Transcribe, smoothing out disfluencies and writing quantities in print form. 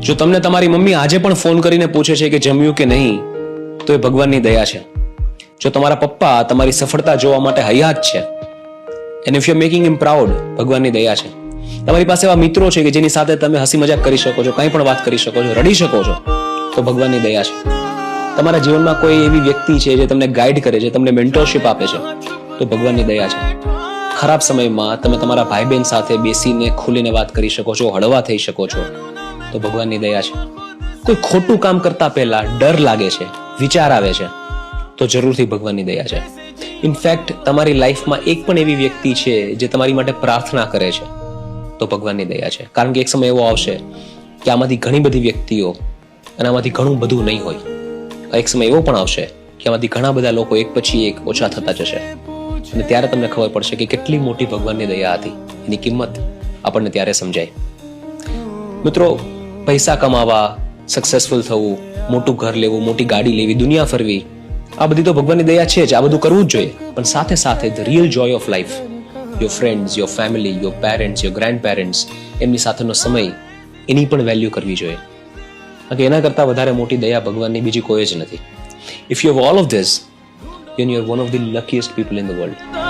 જો તમને તમારી મમ્મી આજે પણ ફોન કરીને પૂછે છે કે જમ્યું કે નહીં, તો એ ભગવાનની દયા છે. જો તમારા પપ્પા તમારી સફળતા જોવા માટે હયાત છે, and if you are making him proud, ભગવાનની દયા છે. તમારી પાસે એવા મિત્રો છે કે જેની સાથે તમે હસી મજાક કરી શકો છો, કંઈ પણ વાત કરી શકો છો, રડી શકો છો, તો ભગવાનની દયા છે. તમારા જીવનમાં કોઈ એવી વ્યક્તિ છે જે તમને ગાઈડ કરે છે, તમને મેન્ટરશિપ આપે છે, તો ભગવાનની દયા છે. ખરાબ સમયમાં તમે તમારા ભાઈ બહેન સાથે બેસીને ખુલીને વાત કરી શકો છો, હળવા થઈ શકો છો, તો ભગવાનની દયા છે. કોઈ ખોટું કામ કરતા પહેલા ડર લાગે છે, વિચાર આવે છે, તો જરૂરથી ભગવાનની દયા છે. ઇનફેક્ટ તમારી લાઈફમાં એક પણ એવી વ્યક્તિ છે જે તમારી માટે પ્રાર્થના કરે છે, તો ભગવાનની દયા છે. કારણ કે એક સમય એવો આવશે કે આમાંથી ઘણી બધી વ્યક્તિઓ અને આમાંથી ઘણું બધું નહીં હોય. એક સમય એવો પણ આવશે કે આમાંથી ઘણા બધા લોકો એક પછી એક ઓછા થતા જશે, અને ત્યારે તમને ખબર પડશે કે કેટલી મોટી ભગવાનની દયા હતી. એની કિંમત આપણને ત્યારે સમજાય. મિત્રો, પૈસા કમાવા, સક્સેસફુલ થવું, મોટું ઘર લેવું, મોટી ગાડી લેવી, દુનિયા ફરવી, આ બધી તો ભગવાનની દયા છે જ. આ બધું કરવું જ જોઈએ. પણ સાથે સાથે the real joy of life, your friends, your family, your parents, your grandparents, એમની સાથેનો સમય, એની પણ વેલ્યુ કરવી જોઈએ. કારણ કે એના કરતાં વધારે મોટી દયા ભગવાનની બીજી કોઈ જ નથી. If you have all of this, then you are one of the luckiest people in the world.